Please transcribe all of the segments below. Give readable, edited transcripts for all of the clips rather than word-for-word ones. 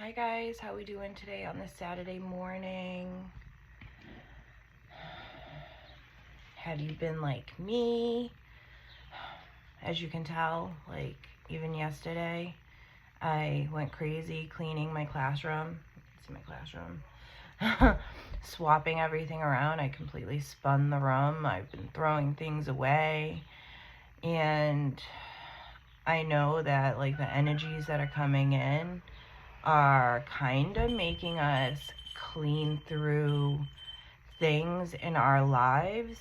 Hi guys, how we doing today on this Saturday morning? Have you been like me? As you can tell, like even yesterday, I went crazy cleaning my classroom. See my classroom. Swapping everything around. I completely spun the room. I've been throwing things away. And I know that like the energies that are coming in are kind of making us clean through things in our lives.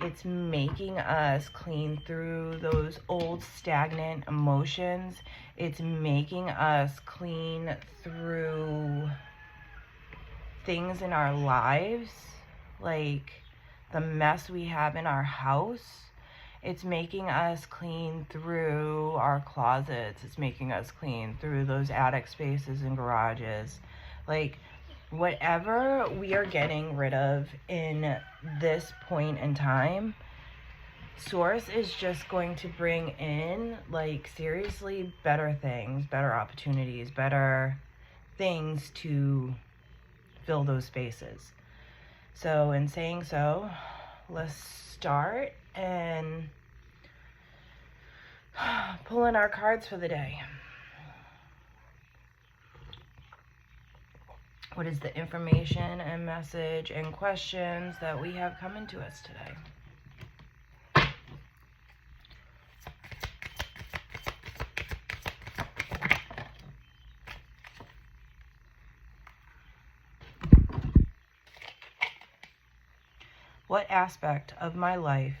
It's making us clean through those old stagnant emotions. It's making us clean through things in our lives, like the mess we have in our house. It's making us clean through our closets. It's making us clean through those attic spaces and garages. Like, whatever we are getting rid of in this point in time, Source is just going to bring in, like, seriously better things, better opportunities, better things to fill those spaces. So, in saying so, let's start and pulling our cards for the day. What is the information and message and questions that we have coming to us today? What aspect of my life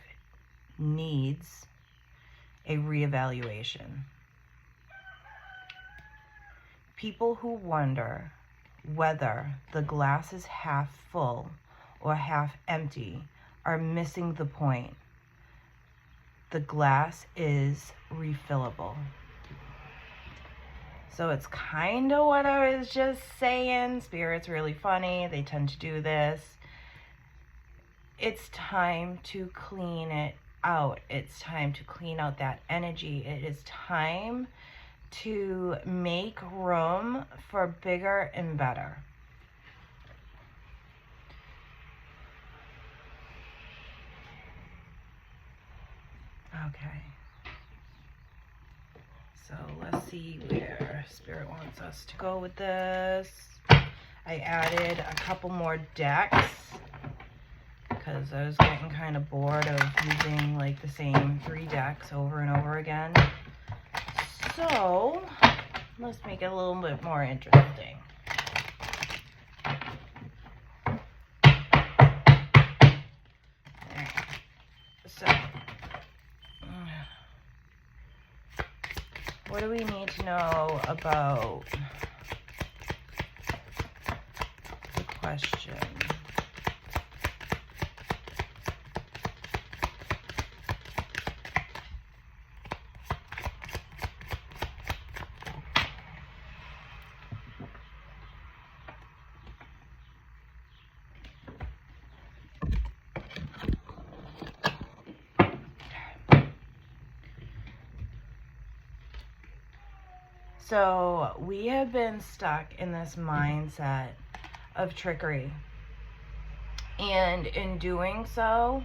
needs a reevaluation? People who wonder whether the glass is half full or half empty are missing the point. The glass is refillable. So it's kind of what I was just saying. Spirit's really funny. They tend to do this. It's time to clean it out. It's time to clean out that energy. It is time to make room for bigger and better. Okay. So let's see where Spirit wants us to go with this. I added a couple more decks because I was getting kind of bored of using like the same 3 decks over and over again. So let's make it a little bit more interesting. Alright. So what do we need to know about the question? So we have been stuck in this mindset of trickery. And in doing so,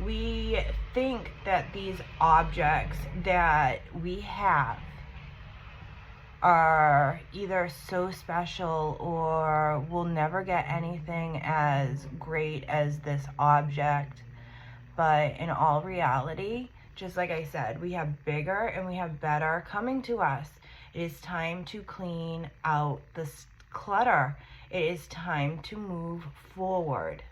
we think that these objects that we have are either so special or we'll never get anything as great as this object. But in all reality, just like I said, we have bigger and we have better coming to us. It is time to clean out this clutter. It is time to move forward.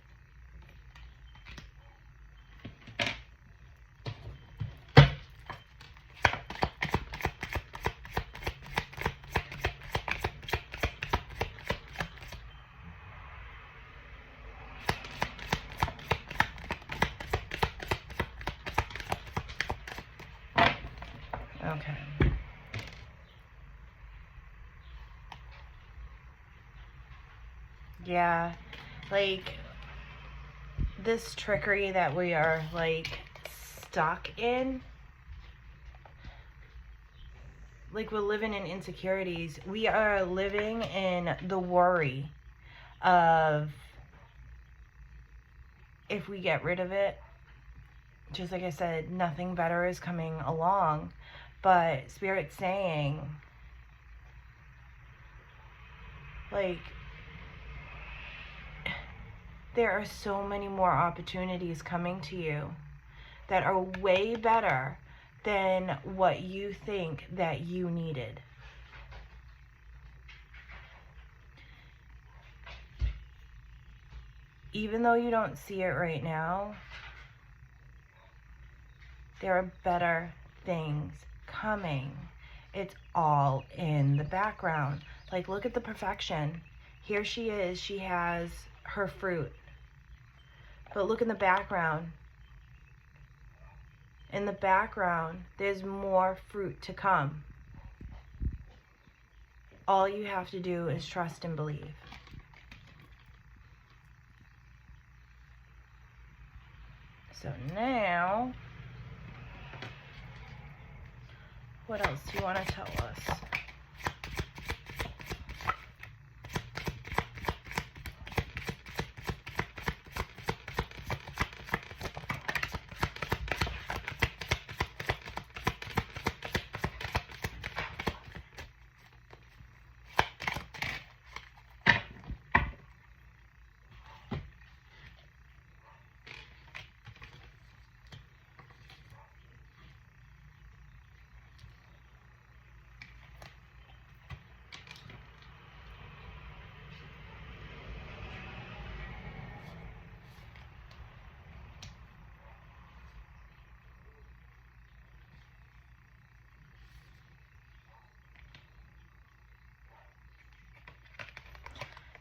Okay. Yeah, like this trickery that we are like stuck in like we're living in insecurities. We are living in the worry of if we get rid of it, just like I said, nothing better is coming along. But Spirit's saying, like, there are so many more opportunities coming to you that are way better than what you think that you needed. Even though you don't see it right now, there are better things coming. It's all in the background. Like, look at the perfection. Here she is. She has her fruit. But look in the background. In the background, there's more fruit to come. All you have to do is trust and believe. So now, what else do you want to tell us?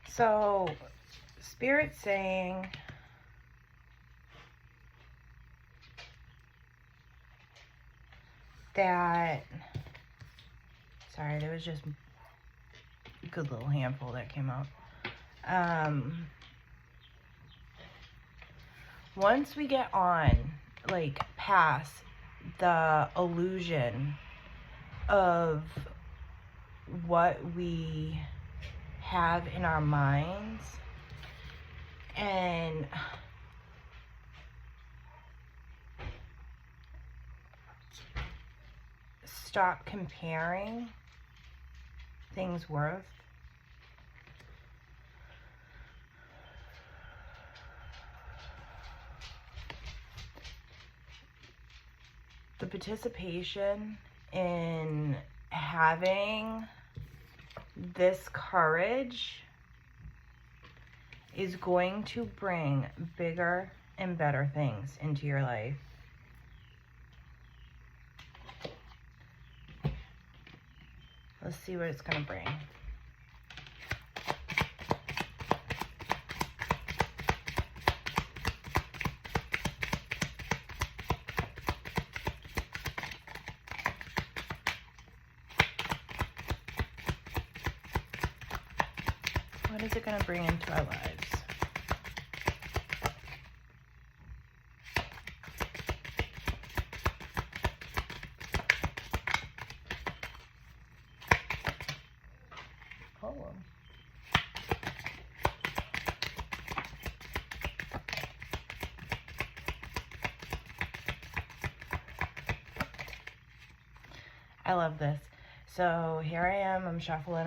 So, Spirit's saying that, sorry, there was just a good little handful that came out. Once we get on, like, past the illusion of what we have in our minds and stop comparing things' worth, the participation in having this courage is going to bring bigger and better things into your life. Let's see what it's going to bring. What is it going to bring into our lives? Poem. I love this. So here I am, I'm shuffling.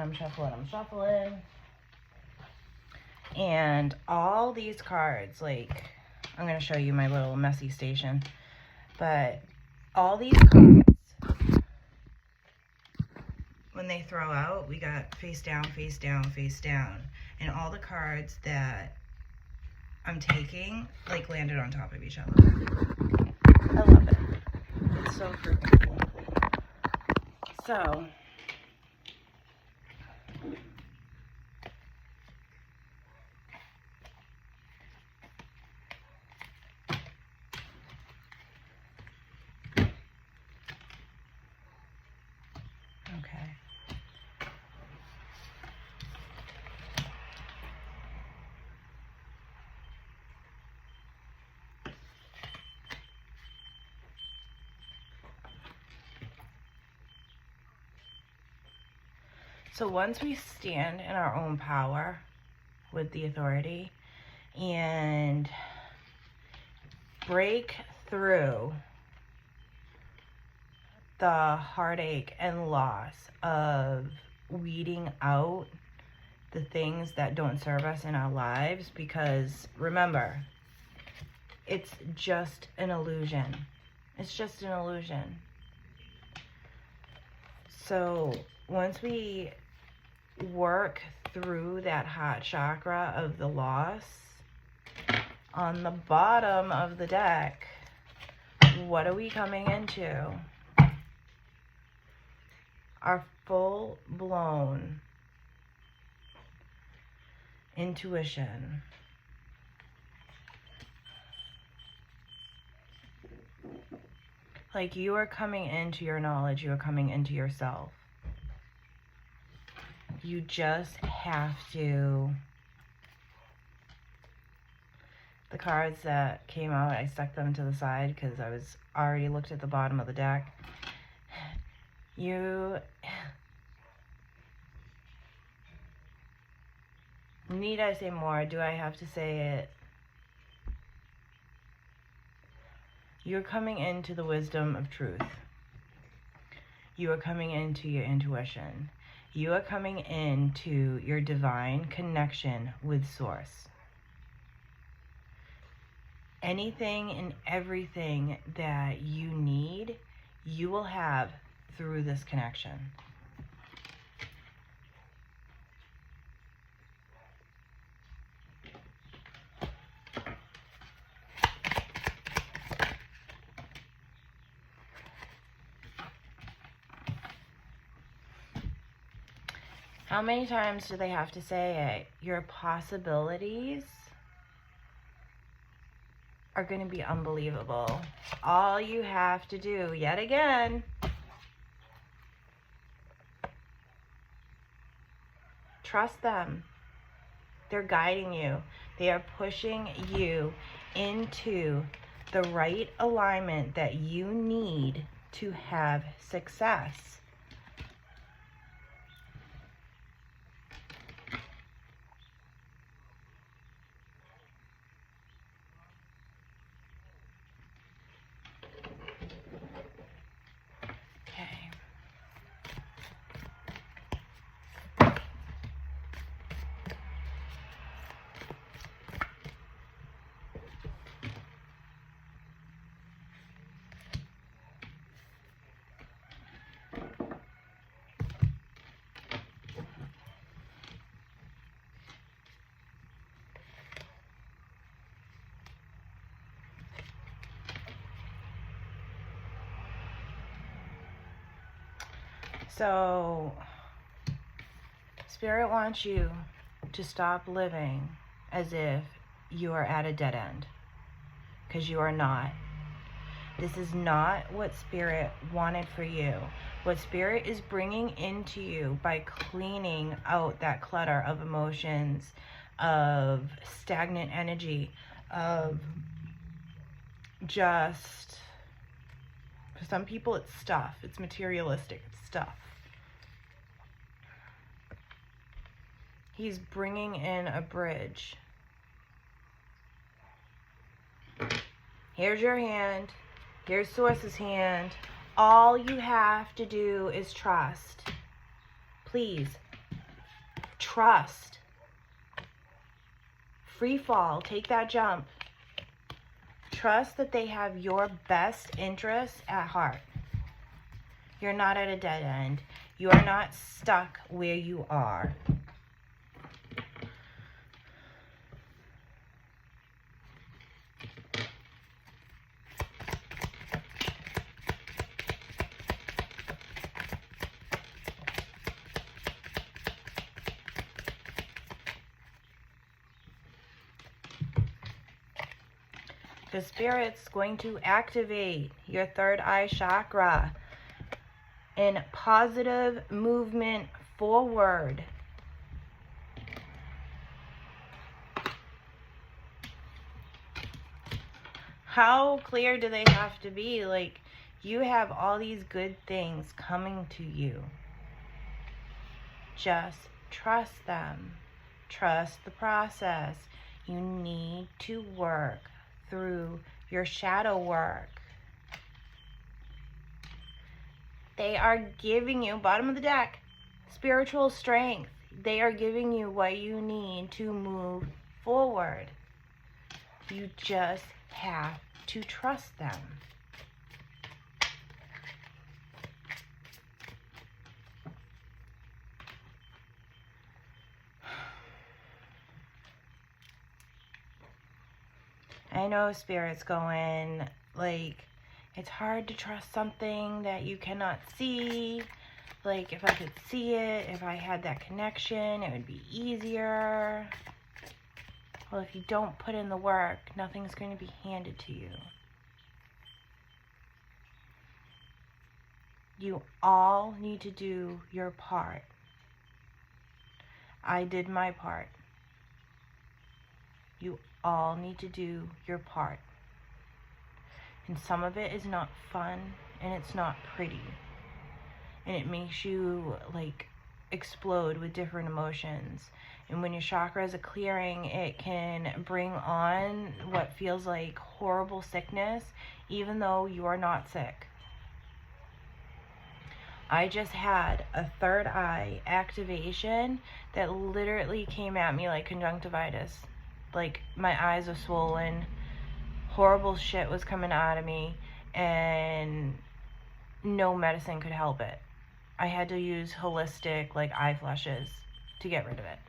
And all these cards, like, I'm going to show you my little messy station, but all these cards, when they throw out, we got face down, face down, face down. And all the cards that I'm taking, like, landed on top of each other. I love it. It's so freaking cool. So, okay. So once we stand in our own power with the authority and break through the heartache and loss of weeding out the things that don't serve us in our lives, because remember, it's just an illusion. It's just an illusion. So once we work through that heart chakra of the loss, on the bottom of the deck, what are we coming into? Our full-blown intuition. Like, you are coming into your knowledge, you are coming into yourself. You just have to... The cards that came out, I stuck them to the side because I was already looked at the bottom of the deck. You need I say more? Do I have to say it? You're coming into the wisdom of truth. You are coming into your intuition. You are coming into your divine connection with Source. Anything and everything that you need, you will have through this connection. How many times do they have to say it? Your possibilities are going to be unbelievable. All you have to do, yet again, trust them. They're guiding you. They are pushing you into the right alignment that you need to have success. So, Spirit wants you to stop living as if you are at a dead end, because you are not. This is not what Spirit wanted for you. What Spirit is bringing into you by cleaning out that clutter of emotions, of stagnant energy, of just, for some people it's stuff, it's materialistic, it's stuff. He's bringing in a bridge. Here's your hand. Here's Source's hand. All you have to do is trust. Please. Trust. Free fall. Take that jump. Trust that they have your best interests at heart. You're not at a dead end. You are not stuck where you are. The Spirit's going to activate your third eye chakra in positive movement forward. How clear do they have to be? Like, you have all these good things coming to you. Just trust them. Trust the process. You need to work through your shadow work. They are giving you, bottom of the deck, spiritual strength. They are giving you what you need to move forward. You just have to trust them. I know Spirit's going, like, it's hard to trust something that you cannot see. Like, if I could see it, if I had that connection, it would be easier. Well, if you don't put in the work, nothing's going to be handed to you. You all need to do your part. I did my part. You all need to do your part. And some of it is not fun, and it's not pretty. And it makes you, like, explode with different emotions. And when your chakras are clearing, it can bring on what feels like horrible sickness, even though you are not sick. I just had a third eye activation that literally came at me like conjunctivitis. Like, my eyes are swollen, horrible shit was coming out of me, and no medicine could help it. I had to use holistic, like, eye flushes to get rid of it.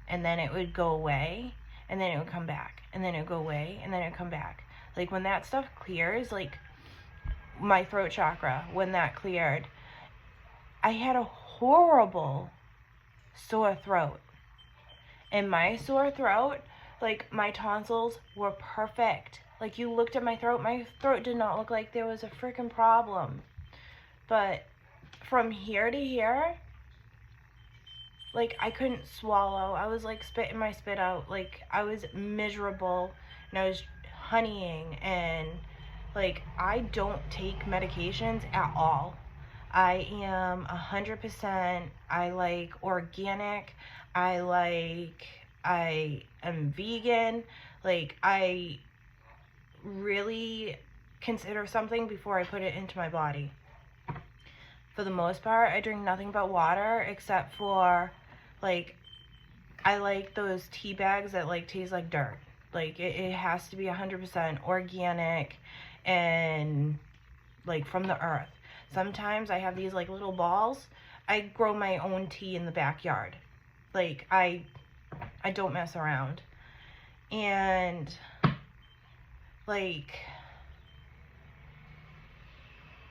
And then it would go away, and then it would come back, and then it would go away, and then it would come back. Like, when that stuff clears, like, my throat chakra, when that cleared, I had a horrible sore throat. And my sore throat, like, my tonsils were perfect. Like, you looked at my throat did not look like there was a freaking problem. But from here to here, like, I couldn't swallow. I was, like, spitting my spit out. Like, I was miserable, and I was honeying, and, like, I don't take medications at all. I am 100%, I like organic, I am vegan. Like, I really consider something before I put it into my body. For the most part, I drink nothing but water, except for, like, I like those tea bags that, like, taste like dirt. Like, it has to be 100% organic and, like, from the earth. Sometimes I have these, like, little balls. I grow my own tea in the backyard. Like, I don't mess around. And, like,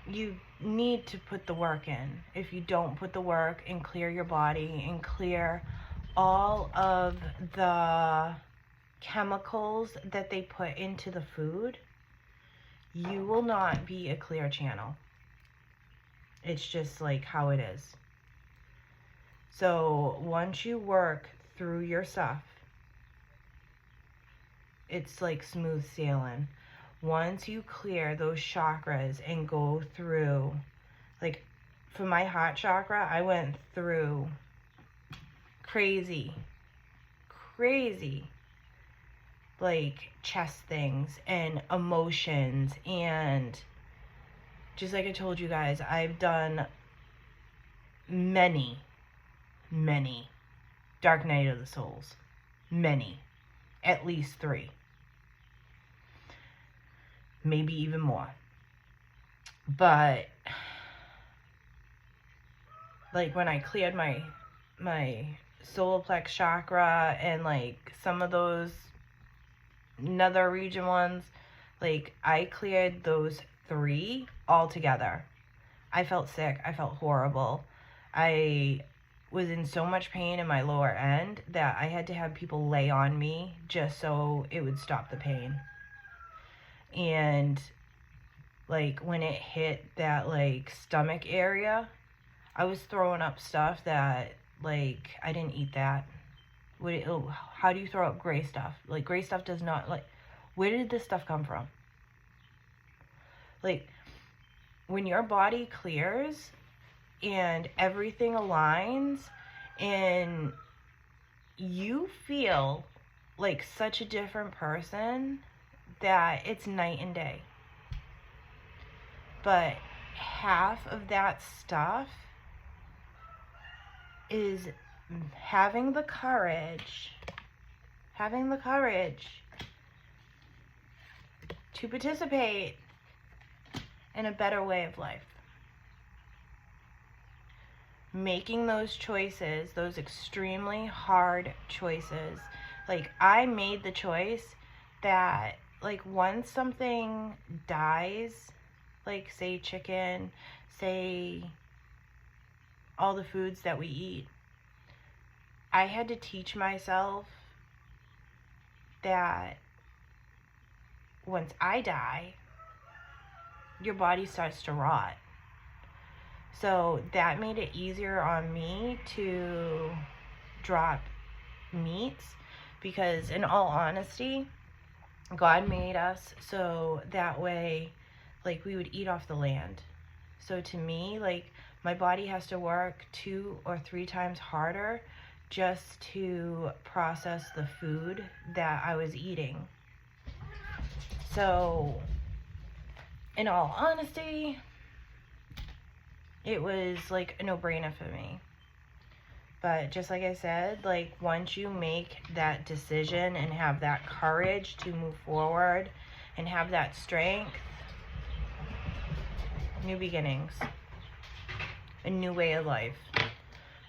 you need to put the work in. If you don't put the work and clear your body and clear all of the chemicals that they put into the food, you will not be a clear channel. It's just, like, how it is. So once you work through your stuff, it's like smooth sailing. Once you clear those chakras and go through, like, for my heart chakra, I went through crazy, like, chest things and emotions. And just like I told you guys, I've done many Dark Night of the Souls. Many. At least 3. Maybe even more. But, like, when I cleared my solar plex chakra and, like, some of those nether region ones, like, I cleared those 3 all together. I felt sick. I felt horrible. I was in so much pain in my lower end that I had to have people lay on me just so it would stop the pain. And, like, when it hit that, like, stomach area, I was throwing up stuff that, like, I didn't eat that. How do you throw up gray stuff? Like, gray stuff does not, like, where did this stuff come from? Like, when your body clears, and everything aligns and you feel like such a different person that it's night and day. But half of that stuff is having the courage to participate in a better way of life. Making those choices, those extremely hard choices. Like, I made the choice that, like, once something dies, like, say chicken, say all the foods that we eat, I had to teach myself that once I die, your body starts to rot. So that made it easier on me to drop meats, because in all honesty, God made us so that way, like, we would eat off the land. So to me, like, my body has to work 2 or 3 times harder just to process the food that I was eating. So in all honesty, it was like a no-brainer for me. But just like I said, like, once you make that decision and have that courage to move forward and have that strength, new beginnings, a new way of life,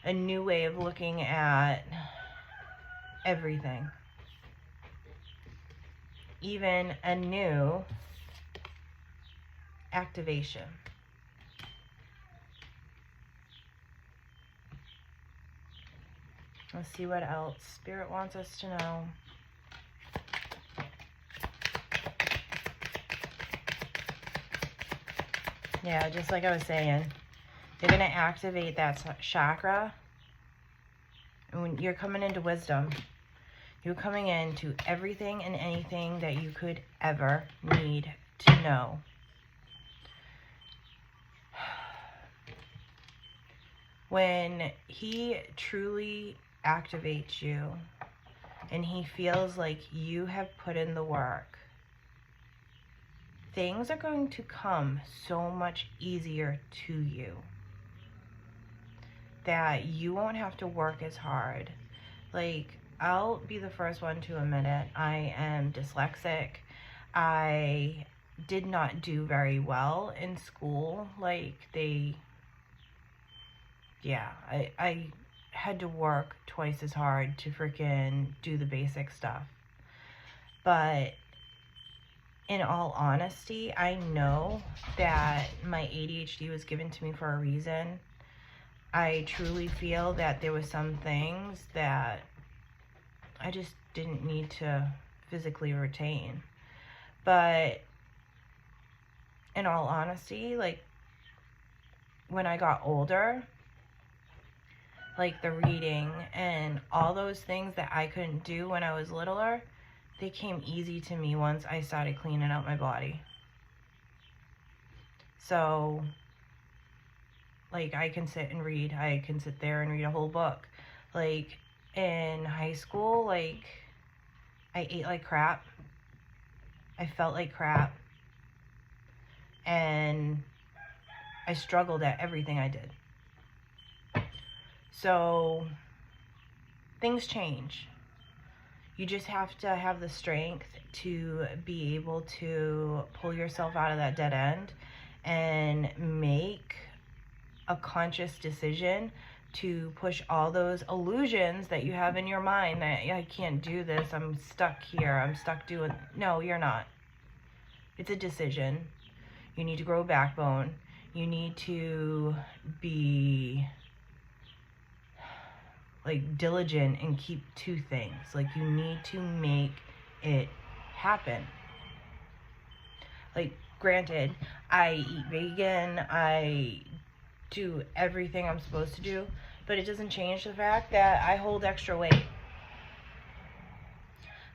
a new way of looking at everything, even a new activation. Let's see what else Spirit wants us to know. Yeah, just like I was saying, you're going to activate that chakra. And when you're coming into wisdom, you're coming into everything and anything that you could ever need to know. When he truly activates you and he feels like you have put in the work, things are going to come so much easier to you, that you won't have to work as hard. Like, I'll be the first one to admit it. I am dyslexic. I did not do very well in school. Like, I had to work twice as hard to freaking do the basic stuff. But in all honesty, I know that my ADHD was given to me for a reason. I truly feel that there were some things that I just didn't need to physically retain. But in all honesty, like, when I got older, like the reading and all those things that I couldn't do when I was littler, they came easy to me once I started cleaning out my body. So, like, I can sit and read. I can sit there and read a whole book. Like, in high school, like, I ate like crap. I felt like crap. And I struggled at everything I did. So, things change. You just have to have the strength to be able to pull yourself out of that dead end and make a conscious decision to push all those illusions that you have in your mind that, I can't do this, I'm stuck here, I'm stuck doing. No, you're not. It's a decision. You need to grow a backbone. You need to be, like, diligent and keep to things. Like, you need to make it happen. Like, granted, I eat vegan, I do everything I'm supposed to do, but it doesn't change the fact that I hold extra weight.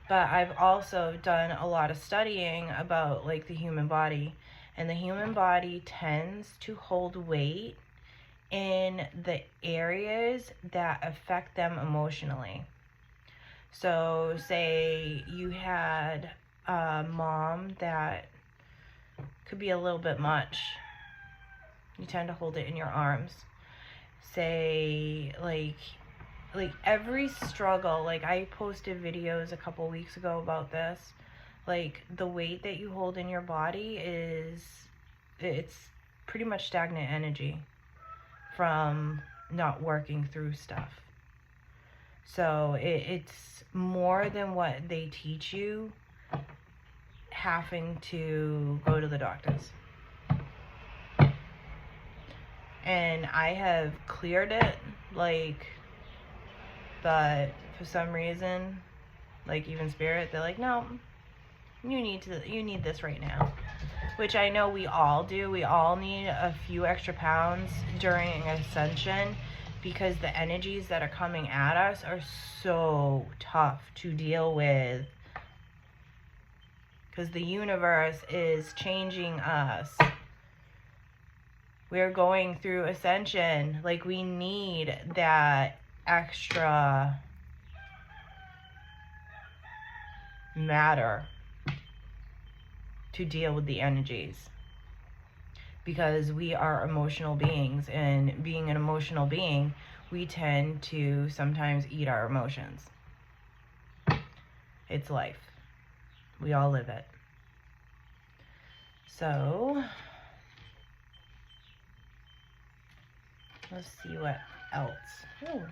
But I've also done a lot of studying about, like, the human body, and the human body tends to hold weight in the areas that affect them emotionally. So say you had a mom that could be a little bit much. You tend to hold it in your arms. Say like every struggle, like I posted videos a couple weeks ago about this, like the weight that you hold in your body it's pretty much stagnant energy from not working through stuff. So it's more than what they teach you having to go to the doctors. And I have cleared it, like, but for some reason, like even Spirit, they're like, no, you need this right now. Which I know we all do. We all need a few extra pounds during ascension because the energies that are coming at us are so tough to deal with. Because the universe is changing us. We're going through ascension. Like, we need that extra matter to deal with the energies, because we are emotional beings, and being an emotional being, we tend to sometimes eat our emotions. It's life. We all live it. So let's see what else. Oh,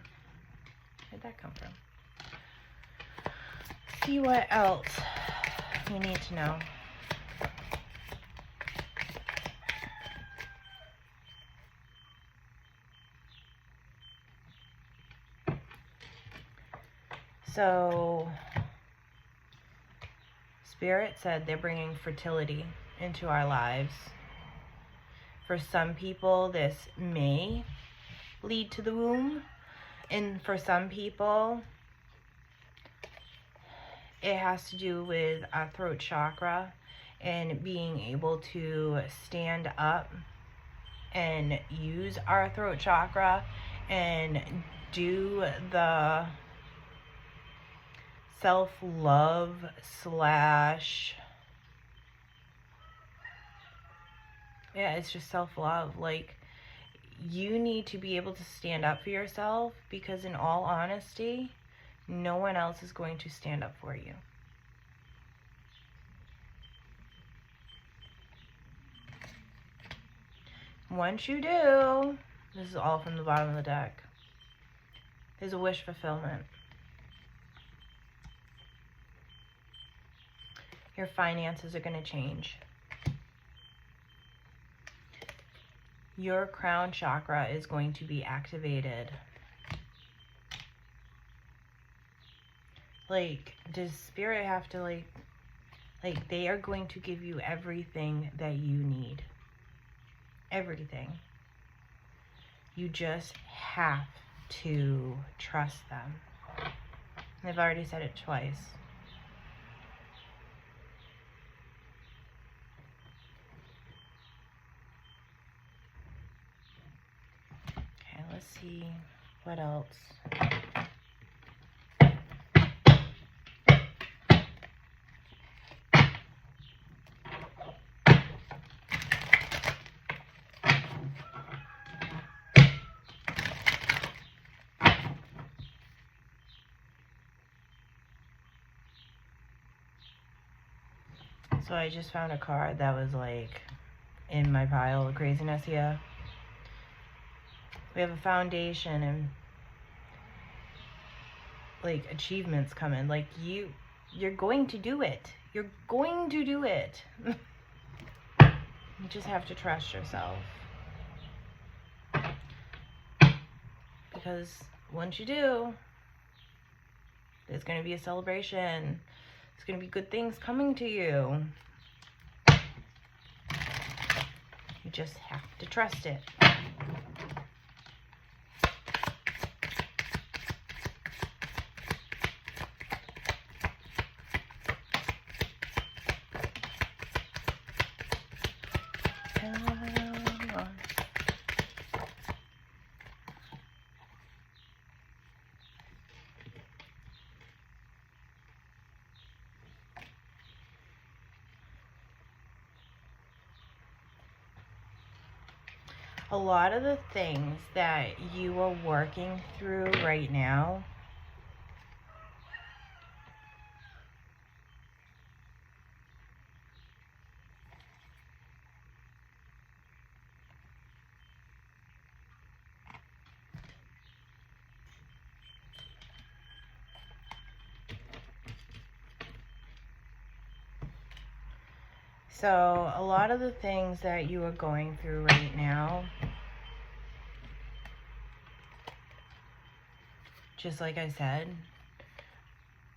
where'd that come from? See what else we need to know. So, Spirit said they're bringing fertility into our lives. For some people, this may lead to the womb. And for some people, it has to do with our throat chakra and being able to stand up and use our throat chakra and do the self-love / it's just self-love. Like, you need to be able to stand up for yourself, because in all honesty, no one else is going to stand up for you. Once you do, this is all from the bottom of the deck, there's a wish fulfillment. Your finances are going to change. Your crown chakra is going to be activated. Like, does Spirit have to, like they are going to give you everything that you need. Everything. You just have to trust them. And I've already said it twice. Let's see what else. So I just found a card that was like in my pile of craziness here. We have a foundation and like achievements coming. Like, you're going to do it. You're going to do it. You just have to trust yourself. Because once you do, there's going to be a celebration. There's going to be good things coming to you. You just have to trust it. a lot of the things that you are working through right now So a lot of the things that you are going through right now, just like I said,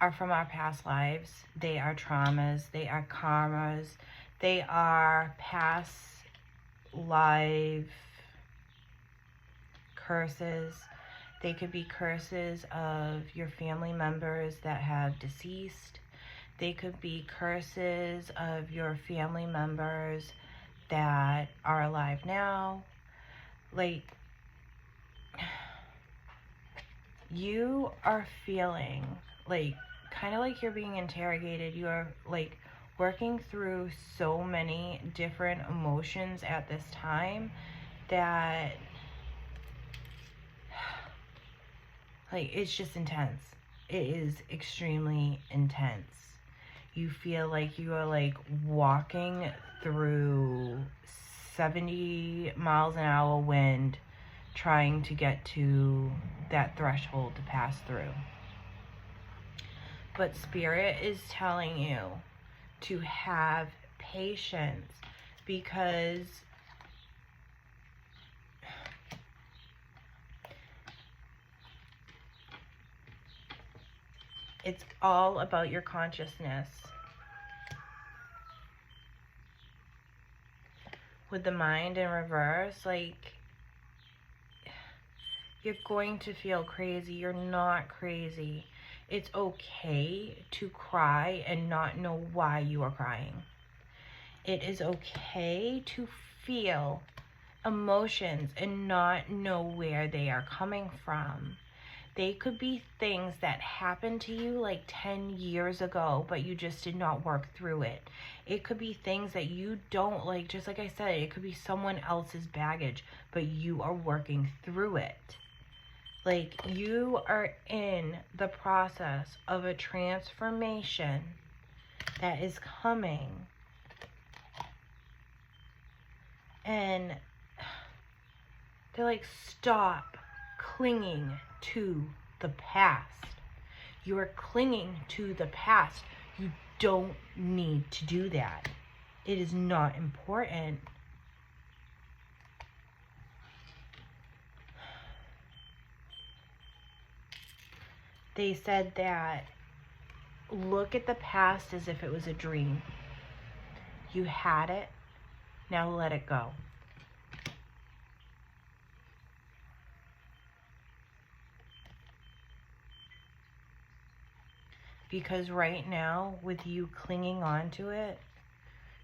are from our past lives. They are traumas, they are karmas, they are past life curses. They could be curses of your family members that have deceased. They could be curses of your family members that are alive now. Like, you are feeling like kind of like you're being interrogated. You are like working through so many different emotions at this time that like it's just intense. It is extremely intense. You feel like you are like walking through 70 miles an hour wind trying to get to that threshold to pass through. But Spirit is telling you to have patience, because it's all about your consciousness. With the mind in reverse, like, you're going to feel crazy. You're not crazy. It's okay to cry and not know why you are crying. It is okay to feel emotions and not know where they are coming from. They could be things that happened to you like 10 years ago, but you just did not work through it. It could be things that you don't like, just like I said, it could be someone else's baggage, but you are working through it. Like, you are in the process of a transformation that is coming. And they're like, stop clinging to the past. You are clinging to the past. You don't need to do that. It is not important. They said that look at the past as if it was a dream. You had it. Now let it go. Because right now, with you clinging on to it,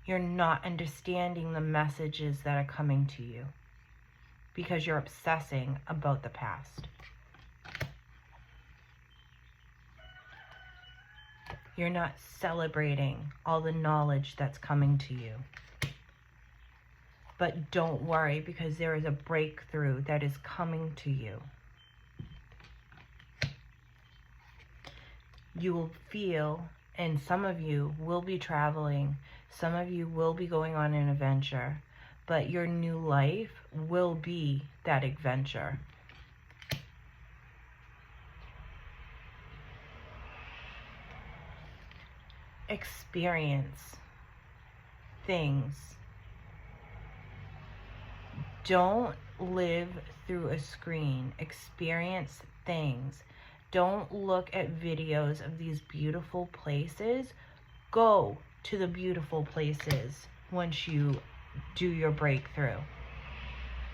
you're not understanding the messages that are coming to you. Because you're obsessing about the past. You're not celebrating all the knowledge that's coming to you. But don't worry, because there is a breakthrough that is coming to you. You will feel, and some of you will be traveling, some of you will be going on an adventure, but your new life will be that adventure. Experience things. Don't live through a screen. Experience things. Don't look at videos of these beautiful places. Go to the beautiful places once you do your breakthrough.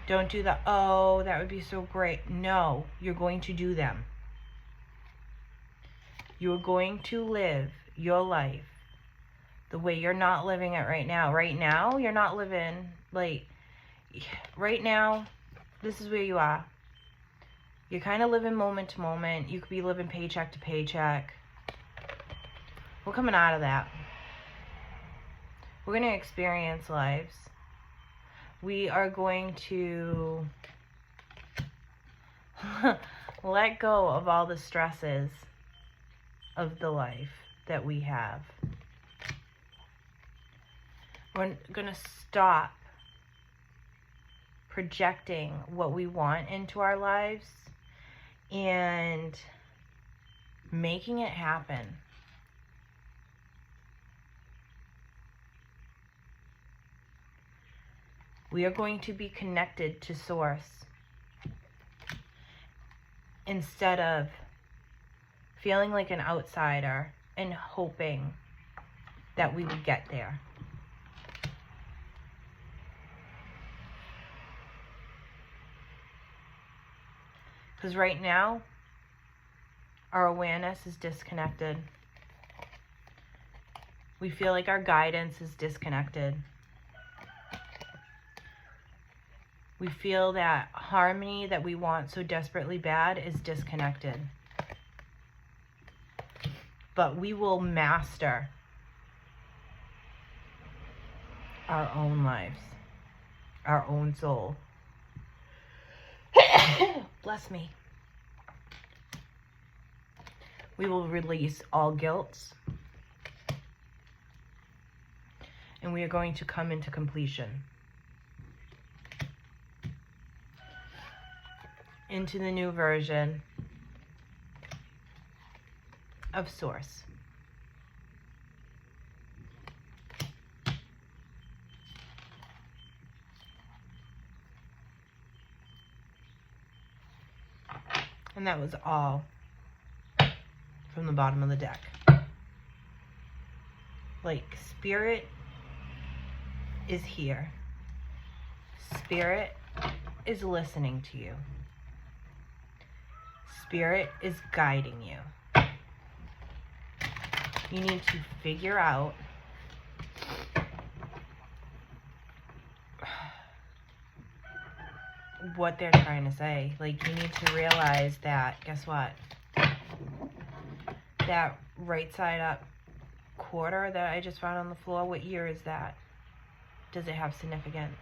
Don't do the, oh, that would be so great. No, you're going to do them. You're going to live your life the way you're not living it right now. Right now, you're not living, like, right now, this is where you are. You're kind of living moment to moment. You could be living paycheck to paycheck. We're coming out of that. We're going to experience lives. we are going to let go of all the stresses of the life that we have. We're going to stop projecting what we want into our lives and making it happen. We are going to be connected to Source instead of feeling like an outsider and hoping that we would get there. Because right now, our awareness is disconnected. We feel like our guidance is disconnected. We feel that harmony that we want so desperately bad is disconnected. But we will master our own lives, our own soul. Bless me. We will release all guilt. And we are going to come into completion. Into the new version of Source. And that was all from the bottom of the deck. Like, Spirit is here. Spirit is listening to you. Spirit is guiding you. You need to figure out what they're trying to say. Like, you need to realize that, guess what? That right side up quarter that I just found on the floor, what year is that? Does it have significance?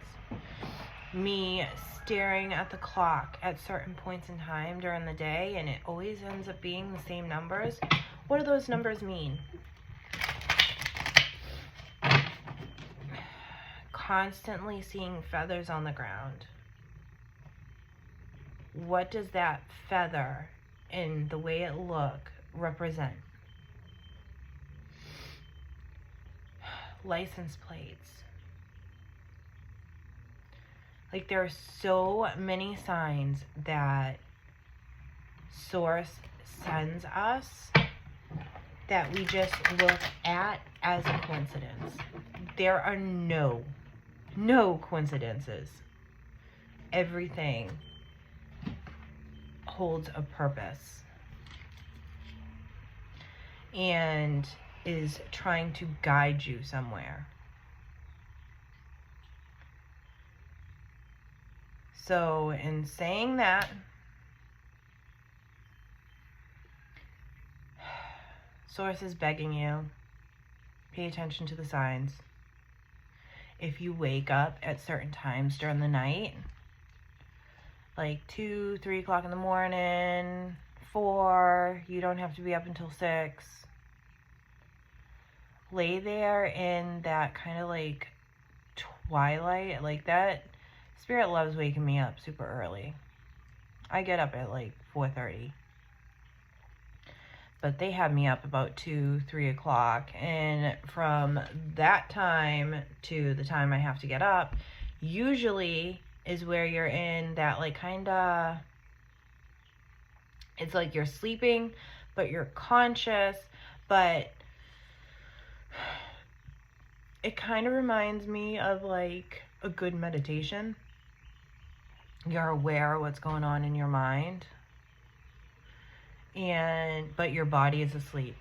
Me staring at the clock at certain points in time during the day, and it always ends up being the same numbers. What do those numbers mean? Constantly seeing feathers on the ground. What does that feather and the way it look represent? License plates. Like, there are so many signs that Source sends us that we just look at as a coincidence. There are no coincidences. Everything holds a purpose and is trying to guide you somewhere. So, in saying that, Source is begging you, pay attention to the signs. If you wake up at certain times during the night, like 2, 3 o'clock in the morning, 4, you don't have to be up until 6. Lay there in that kind of like twilight, like that. Spirit loves waking me up super early. I get up at like 4:30. But they have me up about 2, 3 o'clock. And from that time to the time I have to get up, usually is where you're in that like kind of, it's like you're sleeping, but you're conscious. But it kind of reminds me of like a good meditation. You're aware of what's going on in your mind, but your body is asleep.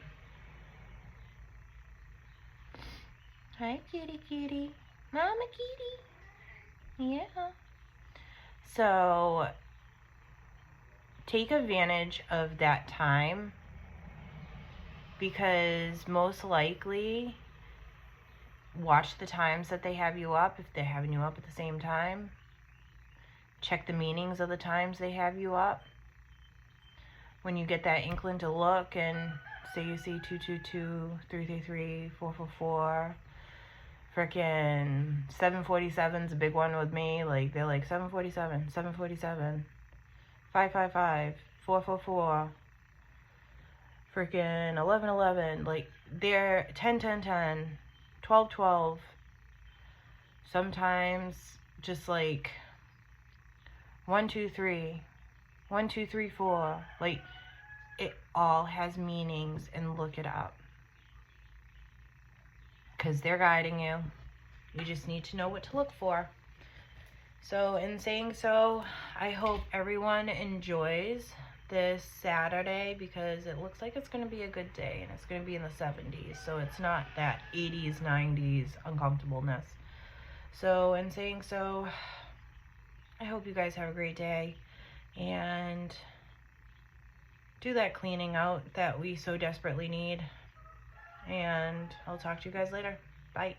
Hi, cutie. Mama kitty. Yeah. So take advantage of that time, because most likely watch the times that they have you up, if they're having you up at the same time. Check the meanings of the times they have you up. When you get that inkling to look and say you see 222, 333, 444, frickin' 747's a big one with me. Like, they're like 747, 747, 555, 444, frickin' 1111. Like, they're 10, 10, 10, 12, 12. Sometimes just like 1, 2, 3, 1, 2, 3, 4. Like, it all has meanings, and look it up. Because they're guiding you. You just need to know what to look for. So, in saying so, I hope everyone enjoys this Saturday, because it looks like it's going to be a good day, and it's going to be in the 70s. So, it's not that 80s, 90s uncomfortableness. So, in saying so, I hope you guys have a great day, and do that cleaning out that we so desperately need. And I'll talk to you guys later. Bye.